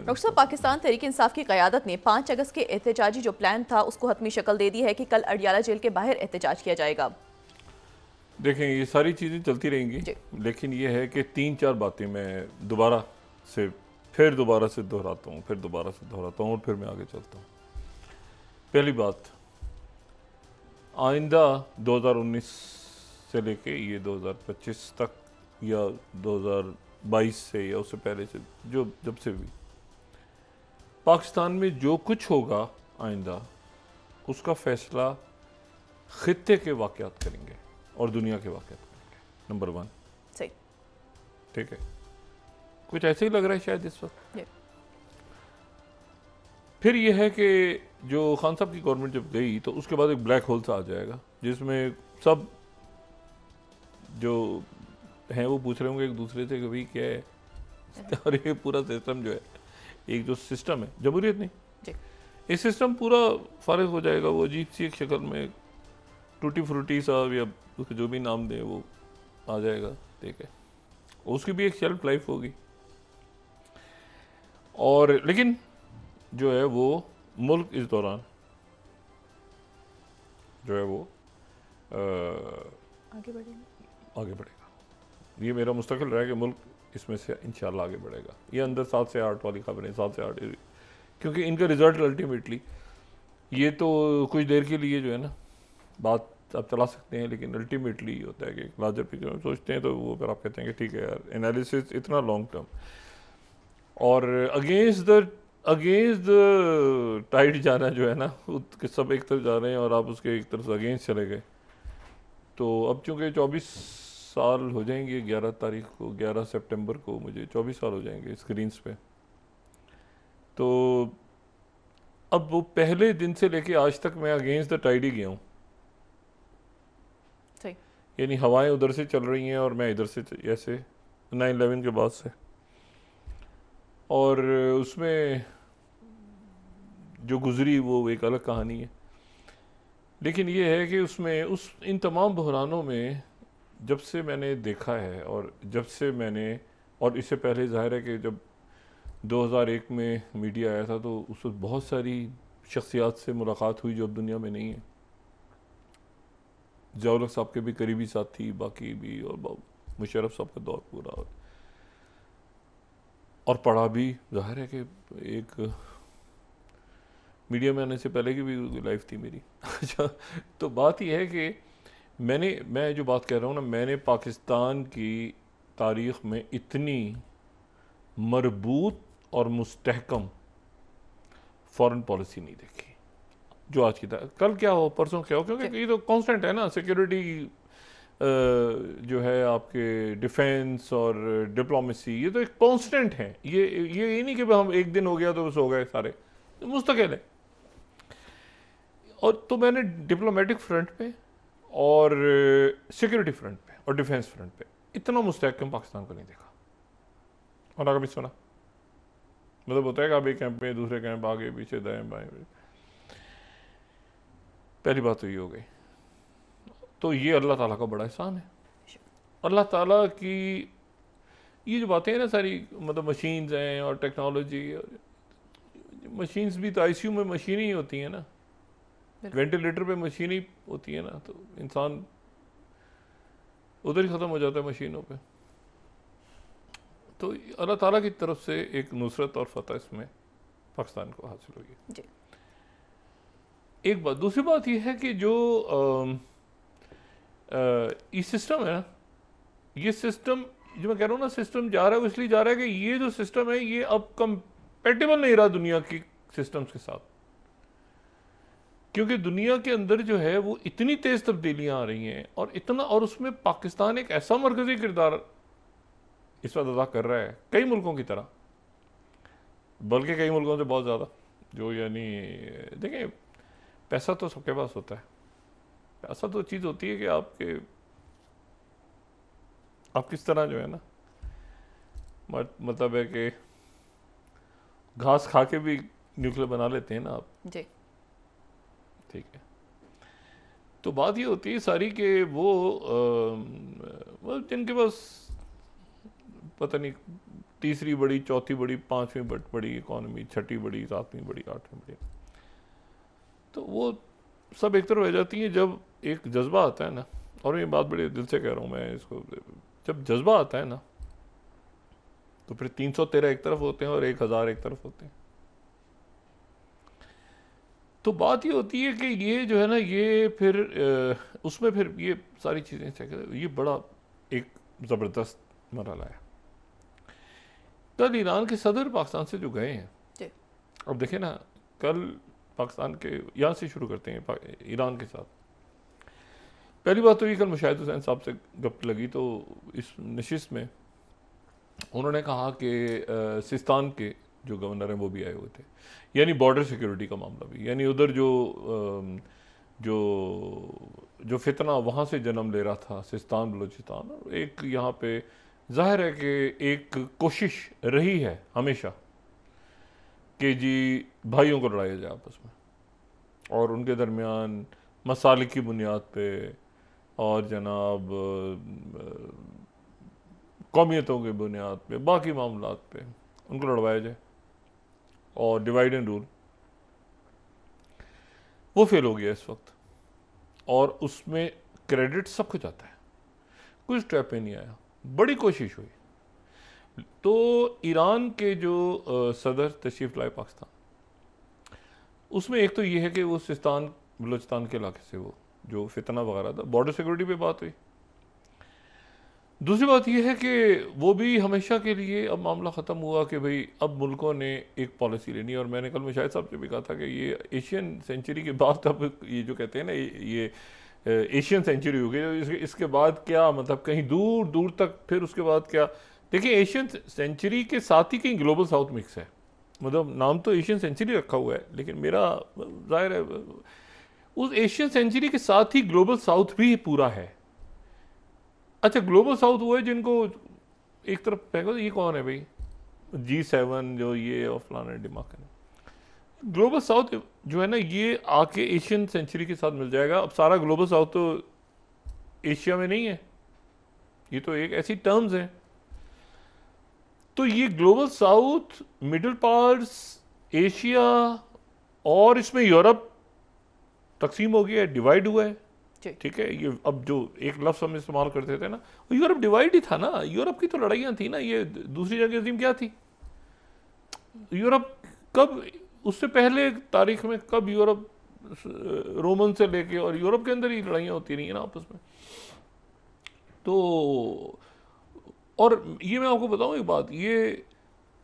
Doctor साहब, पाकिस्तान तहरीक इंसाफ की क़यादत ने 5 अगस्त के एहतजाजी जो प्लान था उसको हतमी शक्ल दे दी है कि कल अडियाला जेल के बाहर एहतजाज किया जाएगा। देखें, ये सारी चीज़ें चलती रहेंगी, जी। लेकिन ये है कि 3-4 बातें मैं से दोबारा से दोहराता हूँ, फिर दोबारा से दोहराता हूँ और फिर मैं आगे चलता हूँ। पहली बात, आइंदा 2019 से लेके ये 2025 तक या 2022 से या उससे पहले से जब से भी पाकिस्तान में जो कुछ होगा आइंदा, उसका फैसला खित्ते के वाक़यात करेंगे और दुनिया के वाक़यात करेंगे। नंबर 1 सही, ठीक है। कुछ ऐसे ही लग रहा है शायद इस वक्त। फिर यह है कि जो खान साहब की गवर्नमेंट जब गई तो उसके बाद एक ब्लैक होल सा आ जाएगा जिसमें सब जो हैं वो पूछ रहे होंगे एक दूसरे से कि भाई क्या है और ये पूरा सिस्टम जो है, एक जो सिस्टम है जमहूरियत नहीं, ये सिस्टम पूरा फारिग हो जाएगा। वो अजीब सी एक शक्ल में टूटी फ्रूटी साहब या उसके जो भी नाम दें वो आ जाएगा, ठीक है। उसकी भी एक शेल्फ लाइफ होगी। और लेकिन जो है वो मुल्क इस दौरान जो है वो आगे बढ़ेगा। ये मेरा मुस्तकिल रहा है कि मुल्क इसमें से इंशाल्लाह आगे बढ़ेगा। ये अंदर 7 से 8 वाली खबरें, 7 से 8, क्योंकि इनका रिजल्ट अल्टीमेटली ये तो कुछ देर के लिए जो है ना बात आप चला सकते हैं, लेकिन अल्टीमेटली होता है कि लार्जर पिक्चर में सोचते हैं तो वो फिर आप कहते हैं कि ठीक है यार, एनालिसिस इतना लॉन्ग टर्म और अगेंस्ट द टाइड जाना जो है ना, सब एक तरफ जा रहे हैं और आप उसके एक तरफ अगेंस्ट चले गए। तो अब चूँकि 24 साल हो जाएंगे 11 तारीख को, 11 सितंबर को मुझे 24 साल हो जाएंगे स्क्रीन्स पे। तो अब वो पहले दिन से लेके आज तक मैं अगेंस्ट द टाइड ही गया हूँ। यानी हवाएं उधर से चल रही हैं और मैं इधर से, ऐसे 9/11 के बाद से। और उसमें जो गुजरी वो एक अलग कहानी है, लेकिन ये है कि उसमें इन तमाम बहरानों में जब से मैंने देखा है और जब से मैंने, और इससे पहले जाहिर है कि जब 2001 में मीडिया आया था तो उस वक्त बहुत सारी शख्सियात से मुलाकात हुई जो अब दुनिया में नहीं है। ज़िया-उल-हक साहब के भी करीबी साथी, बाकी भी, और मुशर्रफ साहब का दौर पूरा, और पढ़ा भी। जाहिर है कि एक मीडिया में आने से पहले की भी लाइफ थी मेरी। अच्छा, तो बात यह है कि मैं जो बात कह रहा हूँ ना, मैंने पाकिस्तान की तारीख़ में इतनी मरबूत और मुस्तहकम फॉरेन पॉलिसी नहीं देखी जो आज की कल क्या हो परसों क्या हो, क्योंकि ये तो कांस्टेंट है ना। सिक्योरिटी जो है आपके डिफेंस और डिप्लोमेसी, ये तो एक कांस्टेंट है। ये नहीं कि हम एक दिन हो गया तो बस हो गए सारे, मुस्तकिल है। और तो मैंने डिप्लोमेटिक फ्रंट पे और सिक्योरिटी फ्रंट पे और डिफेंस फ्रंट पे इतना मुस्तहकम पाकिस्तान को नहीं देखा। और आगे भी सुना, मतलब होता है कि आप एक कैंप में दूसरे कैंप आगे पीछे दाएं बाएं। पहली बात तो ये हो गई। तो ये अल्लाह ताला का बड़ा एहसान है। अल्लाह ताला की ये जो बातें हैं ना सारी, मतलब मशीन्स हैं और टेक्नोलॉजी, मशीन्स भी तो आईसीयू में मशीन ही होती है ना, वेंटिलेटर पे मशीन ही होती है ना, तो इंसान उधर ही ख़त्म हो जाता है मशीनों पे। तो अल्लाह ताला की तरफ से एक नुसरत और फतह इसमें पाकिस्तान को हासिल हुई है। एक बात, दूसरी बात यह है कि जो ये सिस्टम है ना, ये सिस्टम जो मैं कह रहा हूँ ना, सिस्टम जा रहा है वो इसलिए जा रहा है कि ये जो सिस्टम है ये अब कंपेटेबल नहीं रहा दुनिया की सिस्टम्स के साथ। क्योंकि दुनिया के अंदर जो है वो इतनी तेज तब्दीलियां आ रही हैं और इतना, और उसमें पाकिस्तान एक ऐसा मरकजी किरदार इस वक्त अदा कर रहा है कई मुल्कों की तरह, बल्कि कई मुल्कों से बहुत ज़्यादा। जो यानी देखें, पैसा तो सबके पास होता है, पैसा तो चीज़ होती है कि आप किस तरह जो है ना, मतलब है कि घास खा के भी न्यूक्लियर बना लेते हैं ना आप जी, ठीक है। तो बात ये होती है सारी कि वो जिनके पास पता नहीं तीसरी बड़ी, चौथी बड़ी, पांचवीं बड़ी इकॉनमी, छठी बड़ी, सातवीं बड़ी, आठवीं बड़ी। तो वो सब एक तरफ रह जाती हैं जब एक जज्बा आता है ना। और ये बात बड़े दिल से कह रहा हूँ मैं इसको, जब जज्बा आता है ना तो फिर 313 एक तरफ होते हैं और 1000 एक तरफ होते हैं। तो बात ये होती है कि ये जो है ना, ये फिर उसमें फिर ये सारी चीज़ें, ये बड़ा एक ज़बरदस्त मरहला है। कल ईरान के सदर पाकिस्तान से जो गए हैं, अब देखें ना, कल पाकिस्तान के, यहाँ से शुरू करते हैं ईरान के साथ। पहली बात तो ये, कल मुशाहिद हुसैन साहब से गप लगी तो इस नशिस्त में उन्होंने कहा कि सिस्तान के जो गवर्नर हैं वो भी आए हुए थे, यानी बॉर्डर सिक्योरिटी का मामला भी, यानी उधर जो फितना वहाँ से जन्म ले रहा था, सिस्तान बलूचिस्तान, एक यहाँ पे जाहिर है कि एक कोशिश रही है हमेशा कि जी भाइयों को लड़ाया जाए आपस में और उनके दरमियान मसाले की बुनियाद पे और जनाब कौमियतों की बुनियाद पे, बाकी मामलात पे उनको लड़वाया जाए और डिवाइड एंड रूल। वो फेल हो गया इस वक्त और उसमें क्रेडिट सबको जाता है, कुछ स्टेप पे नहीं आया। बड़ी कोशिश हुई तो ईरान के जो सदर तशरीफ लाए पाकिस्तान, उसमें एक तो ये है कि वो सिस्तान बलूचिस्तान के इलाके से वो जो फितना वगैरह था, बॉर्डर सिक्योरिटी पे बात हुई। दूसरी बात यह है कि वो भी हमेशा के लिए अब मामला ख़त्म हुआ कि भाई अब मुल्कों ने एक पॉलिसी लेनी है। और मैंने कल मुशाहिद साहब से भी कहा था कि ये एशियन सेंचुरी के बाद अब ये जो कहते हैं ना, ये एशियन सेंचुरी हो गई, इसके बाद क्या मतलब, कहीं दूर दूर तक फिर उसके बाद क्या। देखिए, एशियन सेंचुरी के साथ ही कहीं ग्लोबल साउथ मिक्स है, मतलब नाम तो एशियन सेंचुरी रखा हुआ है, लेकिन मेरा जाहिर है उस एशियन सेंचुरी के साथ ही ग्लोबल साउथ भी पूरा है। अच्छा, ग्लोबल साउथ वो है जिनको एक तरफ फेंको, ये कौन है भाई, G7 जो ये और फलाना दिमाग है। ग्लोबल साउथ जो है ना, ये आके एशियन सेंचुरी के साथ मिल जाएगा। अब सारा ग्लोबल साउथ तो एशिया में नहीं है, ये तो एक ऐसी टर्म्स है। तो ये global south, middle parts, Asia और इसमें यूरोप तकसीम हो गया है, डिवाइड हुआ है। ठीक है, ये अब जो एक लफ्ज़ हम इस्तेमाल करते थे ना, यूरोप डिवाइड ही था ना। यूरोप की तो लड़ाइयाँ थी ना, ये दूसरी जंग अज़ीम क्या थी, यूरोप कब, उससे पहले तारीख में कब यूरोप रोमन से लेके और यूरोप के अंदर ही लड़ाइयाँ होती रही हैं ना आपस में। तो और ये मैं आपको बताऊँ एक बात, ये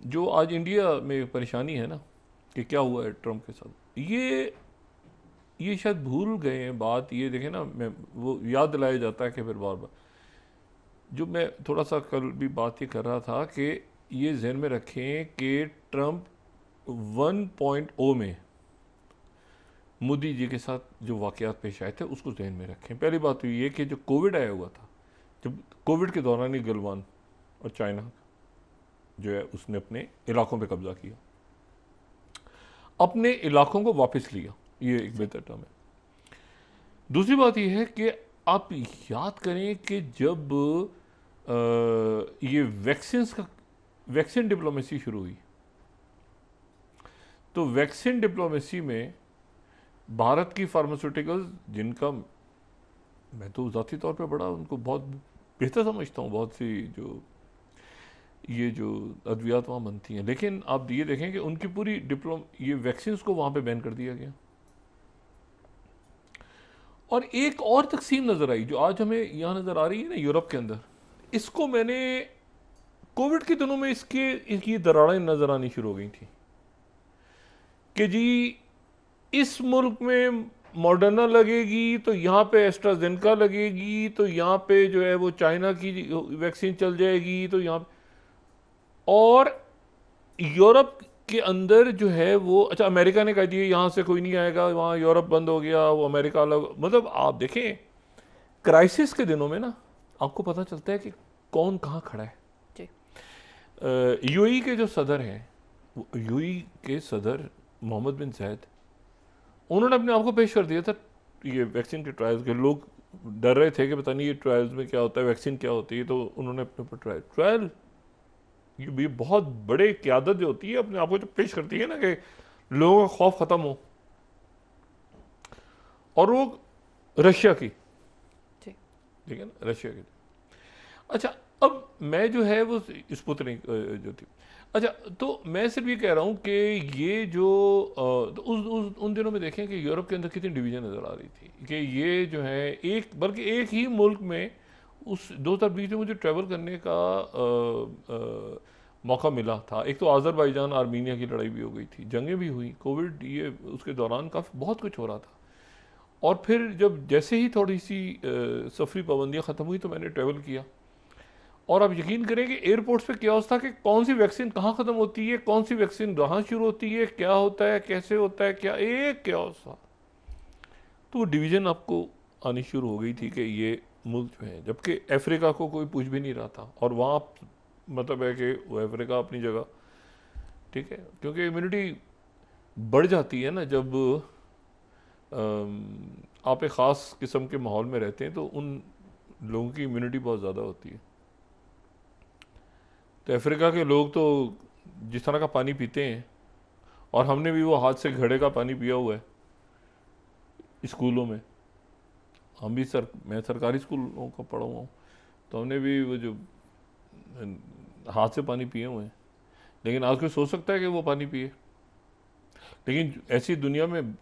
जो आज इंडिया में परेशानी है ना कि क्या हुआ है ट्रम्प के साथ, ये शायद भूल गए हैं बात। ये देखें ना, मैं वो याद दिलाया जाता है कि फिर बार बार, जो मैं थोड़ा सा कल भी बात ये कर रहा था कि ये जहन में रखें कि ट्रम्प 1.0 में मोदी जी के साथ जो वाक़यात पेश आए थे उसको जहन में रखें। पहली बात तो ये कि जो कोविड आया हुआ था, जब कोविड के दौरान ही गलवान और चाइना जो है उसने अपने इलाकों पे कब्जा किया, अपने इलाकों को वापस लिया, ये एक बेहतर टर्म है। दूसरी बात यह है कि आप याद करें कि जब ये वैक्सीन डिप्लोमेसी शुरू हुई, तो वैक्सीन डिप्लोमेसी में भारत की फार्मास्यूटिकल्स, जिनका मैं तो ज़ाती तौर पे बड़ा उनको बहुत बेहतर समझता हूँ, बहुत सी जो अद्वियात वहाँ बनती हैं, लेकिन आप ये देखें कि उनकी पूरी ये वैक्सीन को वहाँ पे बैन कर दिया गया। और एक और तकसीम नज़र आई जो आज हमें यहाँ नज़र आ रही है ना यूरोप के अंदर, इसको मैंने कोविड के दिनों में इसकी दरारें नज़र आनी शुरू हो गई थी कि जी इस मुल्क में मॉडर्ना लगेगी तो यहाँ पे एस्ट्राजेनेका लगेगी, तो यहाँ पे जो है वो चाइना की वैक्सीन चल जाएगी, तो यहाँ और यूरोप के अंदर जो है वो, अच्छा अमेरिका ने कह दिया यहाँ से कोई नहीं आएगा, वहाँ यूरोप बंद हो गया, वो अमेरिका अलग। मतलब आप देखें क्राइसिस के दिनों में ना आपको पता चलता है कि कौन कहाँ खड़ा है। यूएई के जो सदर हैं, यूएई के सदर मोहम्मद बिन जायद, उन्होंने अपने आप को पेश कर दिया था ये वैक्सीन के ट्रायल्स के। लोग डर रहे थे कि पता नहीं ये ट्रायल्स में क्या होता है, वैक्सीन क्या होती है, तो उन्होंने अपने ऊपर ट्रायल ये बहुत बड़े क़यादत जो होती है अपने आप को जो पेश करती है ना कि लोगों का खौफ ख़त्म हो, और वो रशिया की, ठीक है ना, रशिया की। अच्छा, अब मैं जो है वो स्पुतनिक जो थी, अच्छा, तो मैं सिर्फ ये कह रहा हूँ कि ये जो तो उन दिनों में देखें कि यूरोप के अंदर कितनी डिवीज़न नज़र आ रही थी कि ये जो है एक, बल्कि एक ही मुल्क में उस 2020 में मुझे ट्रैवल करने का मौका मिला था। एक तो आज़रबाईजान आर्मीनिया की लड़ाई भी हो गई थी, जंगें भी हुई, कोविड ये उसके दौरान काफ़ी बहुत कुछ हो रहा था। और फिर जब जैसे ही थोड़ी सी सफरी पाबंदियाँ ख़त्म हुई तो मैंने ट्रैवल किया, और आप यकीन करें कि एयरपोर्ट्स पे क्या होता कि कौन सी वैक्सीन कहाँ ख़त्म होती है, कौन सी वैक्सीन कहाँ शुरू होती है, क्या होता है, कैसे होता है, क्या एक क्या होता। तो वो डिवीज़न आपको आनी शुरू हो गई थी कि ये मुल्क जो है, जबकि अफ्रीका को कोई पूछ भी नहीं रहा था, और वहाँ मतलब है कि वो अफ्रीका अपनी जगह, ठीक है, क्योंकि इम्यूनिटी बढ़ जाती है ना जब आप एक ख़ास किस्म के माहौल में रहते हैं, तो उन लोगों की इम्यूनिटी बहुत ज़्यादा होती है। तो अफ्रीका के लोग तो जिस तरह का पानी पीते हैं, और हमने भी वो हाथ से घड़े का पानी पिया हुआ है स्कूलों में, हम भी मैं सरकारी स्कूलों का पढ़ा हुआ हूँ, तो हमने भी वो जो हाथ से पानी पिए हुए हैं। लेकिन आज कोई सोच सकता है कि वो पानी पिए? लेकिन ऐसी दुनिया में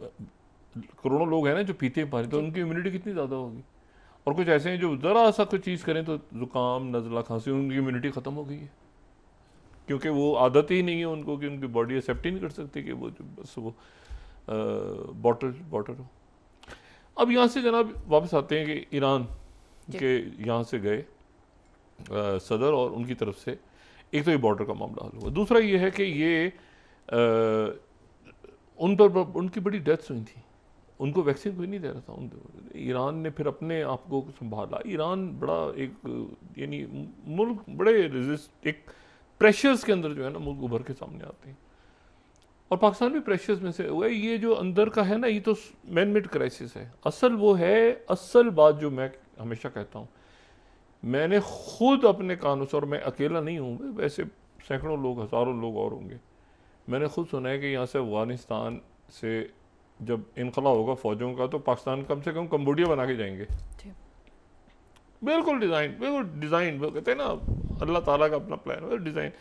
करोड़ों लोग हैं ना जो पीते हैं पानी, तो उनकी इम्यूनिटी कितनी ज़्यादा होगी। और कुछ ऐसे हैं जो ज़रा सा कुछ चीज़ करें तो ज़ुकाम, नज़ला, खांसी, उनकी इम्यूनिटी ख़त्म हो गई है, क्योंकि वो आदत ही नहीं है उनको, कि उनकी बॉडी एक्सेप्ट ही नहीं कर सकती कि वो जो बस वो वाटर हो। अब यहाँ से जनाब वापस आते हैं कि ईरान के यहाँ से गए सदर, और उनकी तरफ से एक तो ये बॉर्डर का मामला हल हुआ, दूसरा ये है कि ये उन पर उनकी बड़ी डेथ्स हुई थी, उनको वैक्सीन कोई नहीं दे रहा था। ईरान ने फिर अपने आप को संभाला। ईरान बड़ा एक यानी मुल्क बड़े रेजिस्ट, एक प्रेशर्स के अंदर जो है ना मुल्क उभर के सामने आते हैं, और पाकिस्तान भी प्रेशर्स में से हुआ है। ये जो अंदर का है ना, ये तो मैन मेड क्राइसिस है। असल वो है, असल बात जो मैं हमेशा कहता हूँ, मैंने खुद अपने कानों से, और मैं अकेला नहीं हूँ, वैसे सैकड़ों लोग, हज़ारों लोग और होंगे, मैंने खुद सुना है कि यहाँ से अफ़गानिस्तान से जब इनकला होगा फ़ौजों का, तो पाकिस्तान कम से कम कम्बोडिया बना के जाएंगे। बिल्कुल डिज़ाइन वो कहते हैं ना, अल्लाह ताला का अपना प्लान है, डिज़ाइन।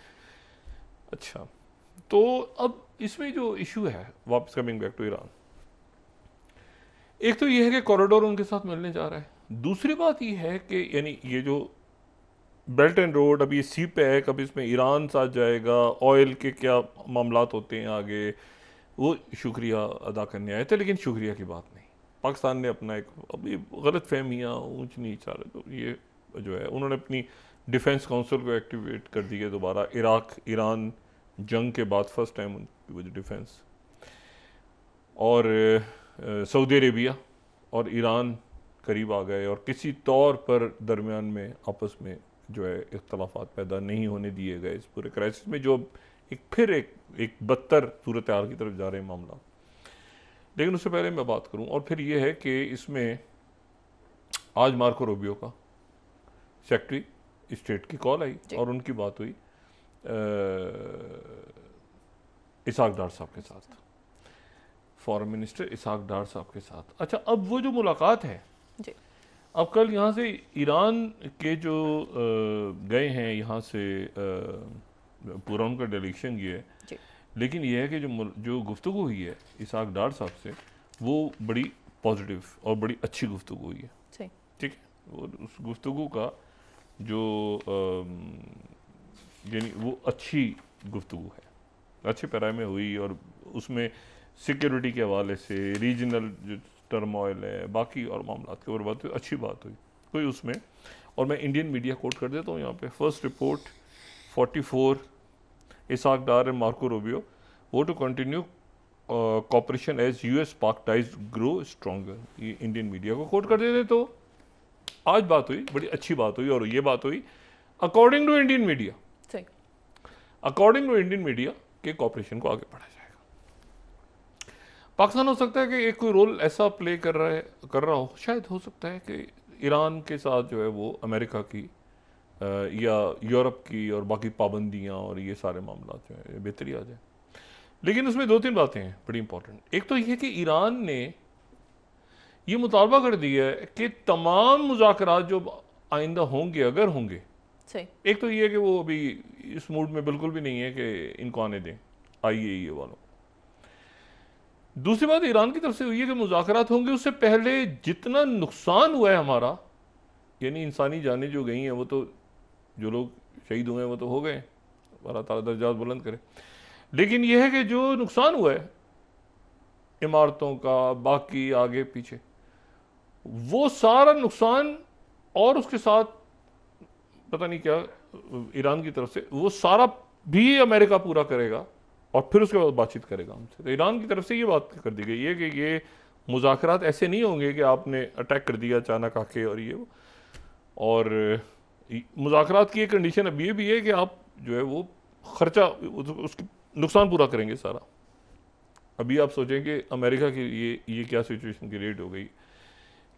अच्छा, तो अब इसमें जो इशू है, वापस कमिंग बैक टू ईरान, एक तो ये है कि कॉरिडोर उनके साथ मिलने जा रहा है। दूसरी बात ये है कि यानी ये जो बेल्ट एंड रोड, अभी सी पैक, अब इसमें ईरान साथ जाएगा, ऑयल के क्या मामलात होते हैं आगे, वो शुक्रिया अदा करने आए थे, लेकिन शुक्रिया की बात नहीं। पाकिस्तान ने अपना एक अभी गलत फहमियाँ, ऊँच नीच, तो ये जो है उन्होंने अपनी डिफेंस काउंसिल को एक्टिवेट कर दी है दोबारा। इराक ईरान जंग के बाद फर्स्ट टाइम उनकी वो जो डिफेंस, और सऊदी अरेबिया और ईरान करीब आ गए, और किसी तौर पर दरमियान में आपस में जो है इख्तलाफात पैदा नहीं होने दिए गए इस पूरे क्राइसिस में, जो फिर एक बदतर सूरत हाल की तरफ जा रहे हैं मामला। लेकिन उससे पहले मैं बात करूं, और फिर ये है कि इसमें आज मार्को रूबियो का सेक्रेटरी स्टेट की कॉल आई, और उनकी बात हुई इसहाक डार साहब के साथ, फॉरेन मिनिस्टर इसहाक डार साहब के साथ। अच्छा, अब वो जो मुलाकात है, अब कल यहाँ से ईरान के जो गए हैं यहाँ से, पूरा उनका डेलीगेशन ये है, लेकिन ये है कि जो गुफ्तगू हुई है इसहाक डार साहब से, वो बड़ी पॉजिटिव और बड़ी अच्छी गुफ्तगू हुई है। ठीक है, और उस गुफ्तगू का जो यानी वो अच्छी गुफ्तगू है, अच्छे पैराए में हुई, और उसमें सिक्योरिटी के हवाले से, रीजनल जो टर्मोइल है, बाकी और मामलात के ऊपर बात हुई, अच्छी बात हुई कोई उसमें। और मैं इंडियन मीडिया कोट कर देता हूँ यहाँ पे, first report 44 Ishaq Dar and Marco Rubio vow to continue cooperation as US Pak ties grow stronger. ये इंडियन मीडिया को कोट कर देते। तो आज बात हुई, बड़ी अच्छी बात हुई, और ये बात हुई according to Indian media, according to Indian media के कॉपरेशन को आगे बढ़ाया जाएगा। पाकिस्तान हो सकता है कि एक कोई रोल ऐसा प्ले कर रहा हो, शायद हो सकता है कि ईरान के साथ जो है वो अमेरिका की या यूरोप की और बाकी पाबंदियाँ और ये सारे मामला जो है बेहतरी आ जाए। लेकिन उसमें दो तीन बातें हैं बड़ी इंपॉर्टेंट। एक तो ये कि ईरान ने ये मुतालबा कर दिया है कि तमाम मुज़ाकरात जो आइंदा होंगे, अगर होंगे, सही। एक तो ये है कि वो अभी इस मूड में बिल्कुल भी नहीं है कि इनको आने दें आईएईए वालों। दूसरी बात ईरान की तरफ से हुई है कि मुज़ाकरात होंगे उससे पहले जितना नुकसान हुआ है हमारा, यानी इंसानी जानें जो गई हैं, वो तो जो लोग शहीद हुए हैं वो तो हो गए, अल्लाह ताला दर्जात बुलंद करे। लेकिन यह है कि जो नुकसान हुआ है इमारतों का, बाकी आगे पीछे, वो सारा नुकसान और उसके साथ पता नहीं क्या ईरान की तरफ से वो सारा भी अमेरिका पूरा करेगा और फिर उसके बाद बातचीत करेगा हमसे। तो ईरान की तरफ से ये बात कर दी गई है कि ये मुज़ाकरात ऐसे नहीं होंगे कि आपने अटैक कर दिया अचानक आके और ये वो। और मुज़ाकरात की एक कंडीशन अब ये भी है कि आप जो है वो खर्चा उसकी नुकसान पूरा करेंगे सारा। अभी आप सोचें कि अमेरिका की ये क्या सिचुएशन क्रिएट हो गई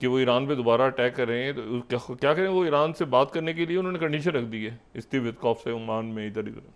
कि वो ईरान पे दोबारा अटैक कर रहे हैं, तो क्या करें? वो ईरान से बात करने के लिए उन्होंने कंडीशन रख दी है इस्तीवित कौफ से ओमान में इधर इधर।